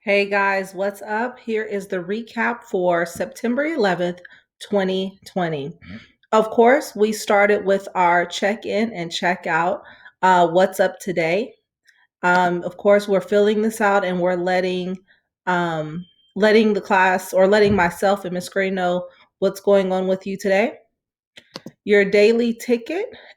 Hey guys, what's up? Here is the recap for September 11th, 2020. Of course, we started with our check in and check out. What's up today? Of course, we're filling this out and we're letting the class or letting myself and Miss Gray know what's going on with you today. Your daily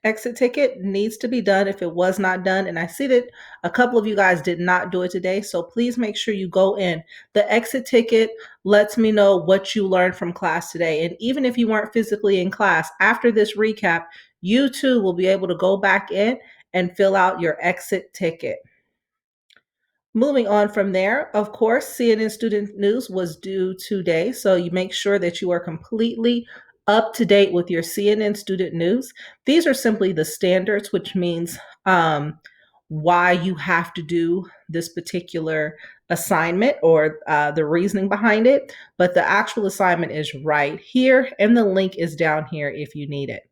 exit ticket, needs to be done if it was not done. And I see that a couple of you guys did not do it today. So please make sure you go in. The exit ticket lets me know what you learned from class today. And even if you weren't physically in class, after this recap, you too will be able to go back in and fill out your exit ticket. Moving on from there, of course, CNN Student News was due today, so you make sure that you are completely up to date with your CNN Student News. These are simply the standards, which means why you have to do this particular assignment or the reasoning behind it. But the actual assignment is right here, and the link is down here if you need it.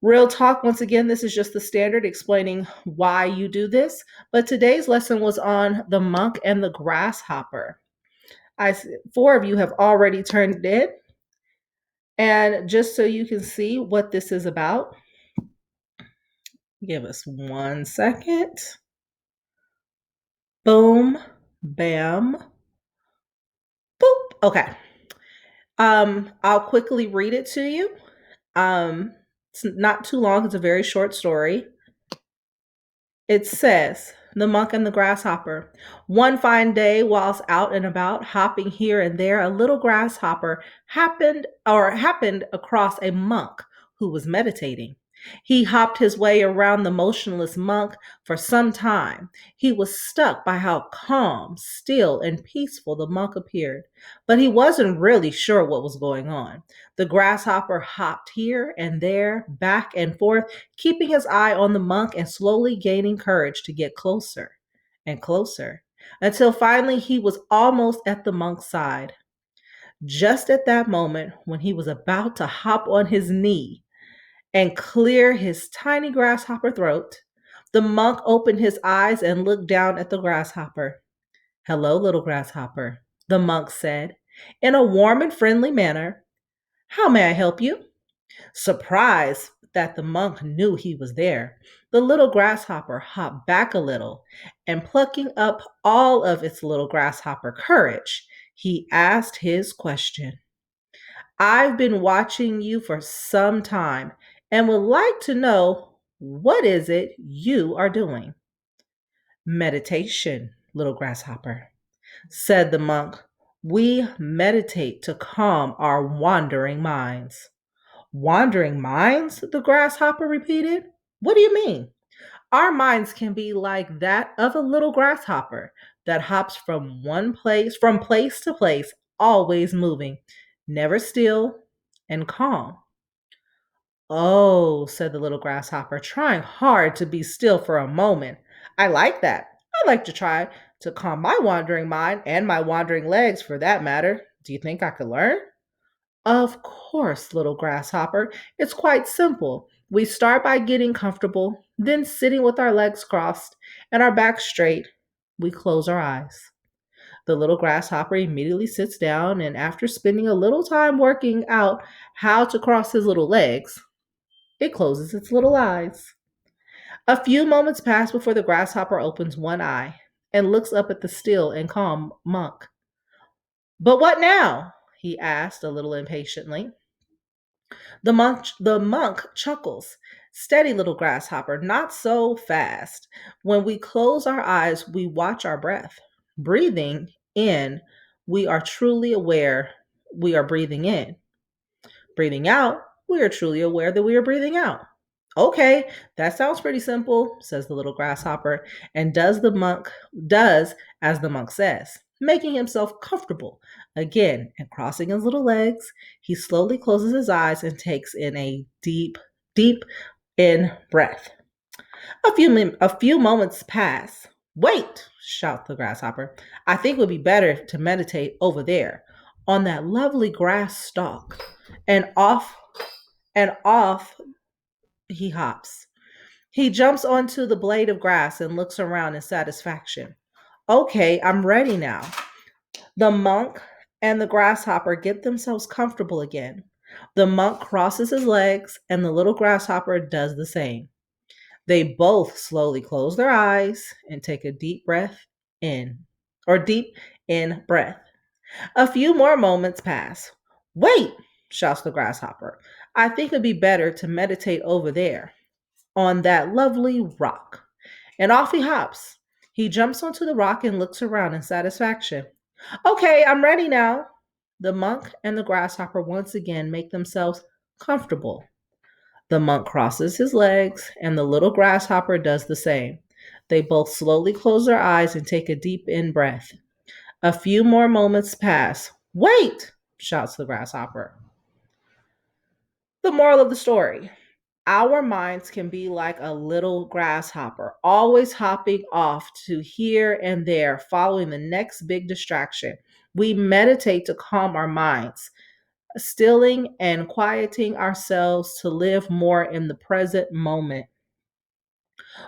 Real talk, once again, this is just the standard explaining why you do this. But today's lesson was on the monk and the grasshopper. Four of you have already turned it in. And just so you can see what this is about, give us 1 second. Boom, bam, boop. Okay. I'll quickly read it to you. It's not too long, it's a very short story. It says, The Monk and the Grasshopper. One fine day, whilst out and about, hopping here and there, a little grasshopper happened across a monk who was meditating. He hopped his way around the motionless monk for some time. He was struck by how calm, still, and peaceful the monk appeared, but he wasn't really sure what was going on. The grasshopper hopped here and there, back and forth, keeping his eye on the monk and slowly gaining courage to get closer and closer, until finally he was almost at the monk's side. Just at that moment, when he was about to hop on his knee and clear his tiny grasshopper throat, the monk opened his eyes and looked down at the grasshopper. "Hello, little grasshopper," the monk said, in a warm and friendly manner. "How may I help you?" Surprised that the monk knew he was there, the little grasshopper hopped back a little, and plucking up all of its little grasshopper courage, he asked his question. "I've been watching you for some time and would like to know, what is it you are doing?" "Meditation, little grasshopper," said the monk. "We meditate to calm our wandering minds." "Wandering minds?" the grasshopper repeated. "What do you mean?" "Our minds can be like that of a little grasshopper that hops from place to place, always moving, never still and calm." "Oh," said the little grasshopper, trying hard to be still for a moment. "I like that. I'd like to try to calm my wandering mind and my wandering legs for that matter. Do you think I could learn?" "Of course, little grasshopper. It's quite simple. We start by getting comfortable, then sitting with our legs crossed and our backs straight, we close our eyes." The little grasshopper immediately sits down, and after spending a little time working out how to cross his little legs, it closes its little eyes. A few moments pass before the grasshopper opens one eye and looks up at the still and calm monk. "But what now?" he asked a little impatiently. The monk chuckles. "Steady, little grasshopper, not so fast. When we close our eyes, we watch our breath. Breathing in, we are truly aware we are breathing in. Breathing out, we are truly aware that we are breathing out." "Okay, that sounds pretty simple," says the little grasshopper, and does as the monk says, making himself comfortable again and crossing his little legs. He slowly closes his eyes and takes in a deep, deep in breath. A few moments pass. "Wait!" shouts the grasshopper. "I think it would be better to meditate over there, on that lovely grass stalk." And off he hops. He jumps onto the blade of grass and looks around in satisfaction. Okay, I'm ready now. The monk and the grasshopper get themselves comfortable again. The monk crosses his legs, and the little grasshopper does the same. They both slowly close their eyes and take a deep breath in, or deep in breath. A few more moments pass. Wait, shouts the grasshopper. I think it'd be better to meditate over there on that lovely rock. And off he hops. He jumps onto the rock and looks around in satisfaction. Okay, I'm ready now. The monk and the grasshopper once again make themselves comfortable. The monk crosses his legs, and the little grasshopper does the same. They both slowly close their eyes and take a deep in breath. A few more moments pass. Wait, shouts the grasshopper. The moral of the story: our minds can be like a little grasshopper, always hopping off to here and there, following the next big distraction. We meditate to calm our minds, stilling and quieting ourselves to live more in the present moment.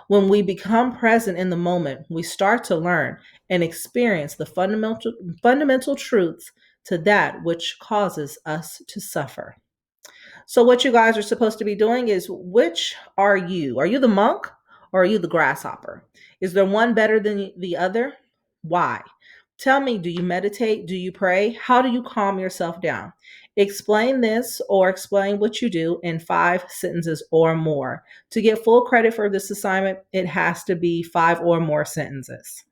When we become present in the moment, we start to learn and experience the fundamental truths to that which causes us to suffer. So, what you guys are supposed to be doing is, which are you? Are you the monk or are you the grasshopper? Is there one better than the other? Why? Tell me, do you meditate? Do you pray? How do you calm yourself down? Explain this or explain what you do in 5 sentences or more. To get full credit for this assignment, it has to be 5 or more sentences.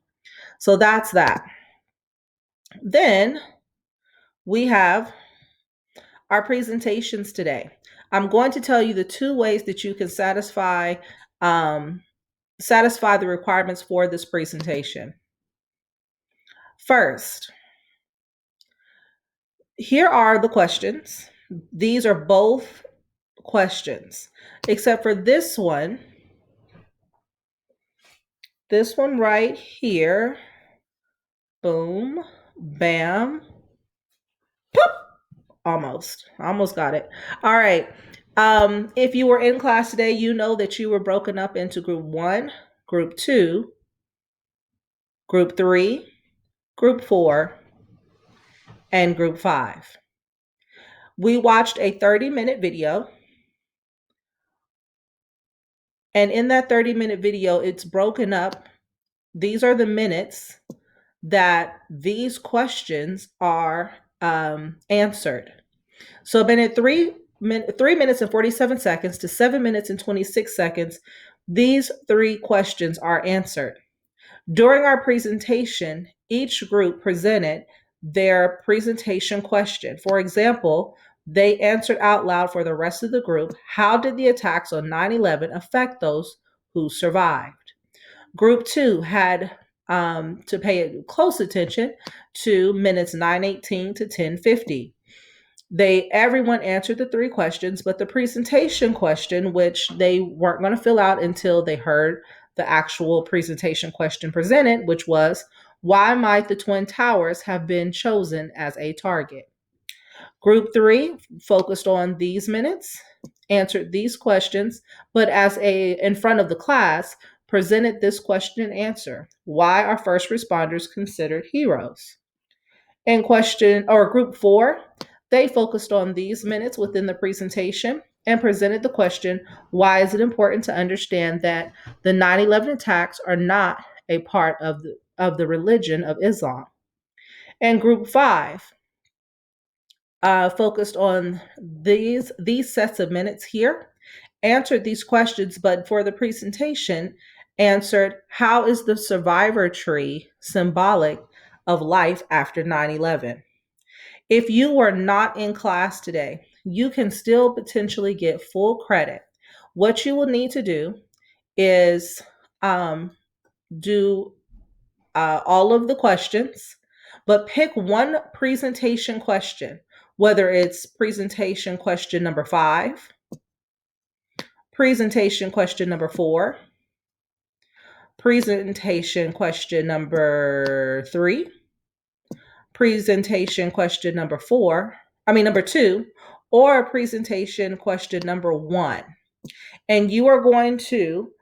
So that's that. Then we have our presentations today. I'm going to tell you the 2 ways that you can um, satisfy the requirements for this presentation. First, here are the questions. These are both questions, except for this one. This one right here. Boom, bam, pop. Almost got it. All right. If you were in class today, you know that you were broken up into group 1, group 2, group 3, group 4, and group 5. We watched a 30-minute video. And in that 30-minute video, it's broken up. These are the minutes that these questions are answered. So minute 3 minutes and 47 seconds to 7 minutes and 26 seconds, these 3 questions are answered. During our presentation, each group presented their presentation question. For example, they answered out loud for the rest of the group, how did the attacks on 9/11 affect those who survived? Group 2 had to pay close attention to minutes 9:18 to 10:50. Everyone answered the 3 questions, but the presentation question, which they weren't going to fill out until they heard the actual presentation question presented, which was, why might the Twin Towers have been chosen as a target? Group 3 focused on these minutes, answered these questions, but in front of the class, presented this question and answer. Why are first responders considered heroes? In group 4, they focused on these minutes within the presentation and presented the question, why is it important to understand that the 9/11 attacks are not a part of the religion of Islam? And group 5 focused on these sets of minutes here, answered these questions, but for the presentation, answered, how is the survivor tree symbolic of life after 9/11? If you were not in class today, you can still potentially get full credit. What you will need to do is do all of the questions, but pick one presentation question, whether it's presentation question number 5, presentation question number 4, presentation question number 3, presentation question number 2, or presentation question number 1. And you are going to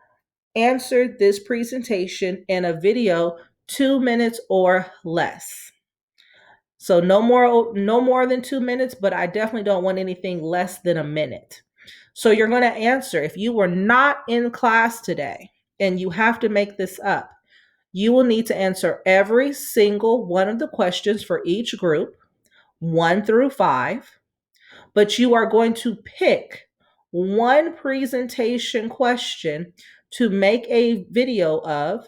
answer this presentation in a video 2 minutes or less. So no more than 2 minutes, but I definitely don't want anything less than a minute. So you're going to answer. If you were not in class today and you have to make this up, you will need to answer every single one of the questions for each group, 1 through 5, but you are going to pick one presentation question to make a video of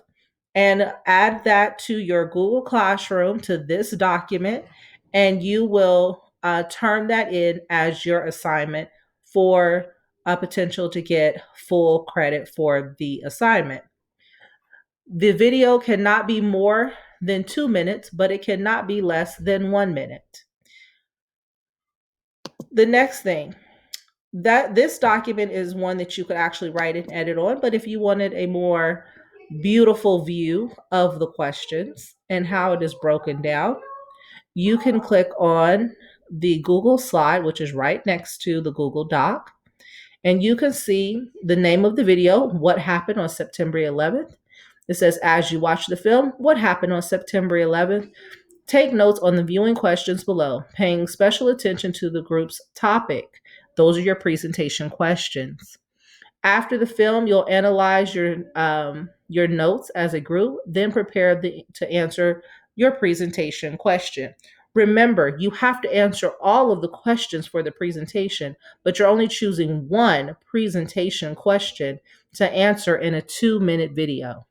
and add that to your Google Classroom to this document, and you will turn that in as your assignment for a potential to get full credit for the assignment. The video cannot be more than 2 minutes, but it cannot be less than 1 minute. The next thing, that this document is one that you could actually write and edit on, but if you wanted a more beautiful view of the questions and how it is broken down, you can click on the Google slide, which is right next to the Google Doc, and you can see the name of the video, what happened on September 11th. It says, as you watch the film, what happened on September 11th? Take notes on the viewing questions below, paying special attention to the group's topic. Those are your presentation questions. After the film, you'll analyze your notes as a group, then prepare to answer your presentation question. Remember, you have to answer all of the questions for the presentation, but you're only choosing one presentation question to answer in a 2-minute video.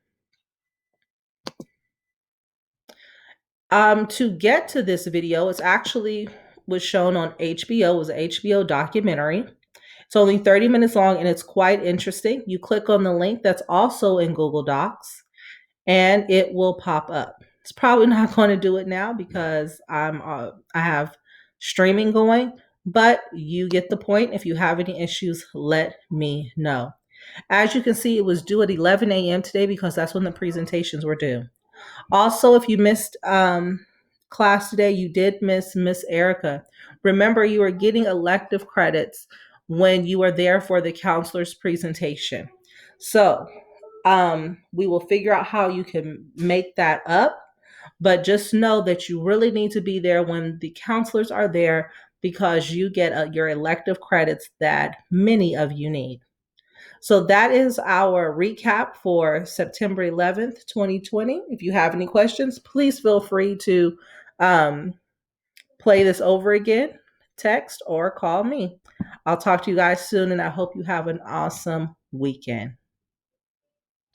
To get to this video, it's actually was shown on HBO. It was an HBO documentary. It's only 30 minutes long and it's quite interesting. You click on the link that's also in Google Docs and it will pop up. It's probably not going to do it now because I have streaming going, but you get the point. If you have any issues, let me know. As you can see, it was due at 11 a.m. today because that's when the presentations were due. Also, if you missed class today, you did miss Miss Erica. Remember, you are getting elective credits when you are there for the counselor's presentation. So we will figure out how you can make that up, but just know that you really need to be there when the counselors are there because you get your elective credits that many of you need. So that is our recap for September 11th, 2020. If you have any questions, please feel free to um, play this over again, text, or call me. I'll talk to you guys soon, and I hope you have an awesome weekend.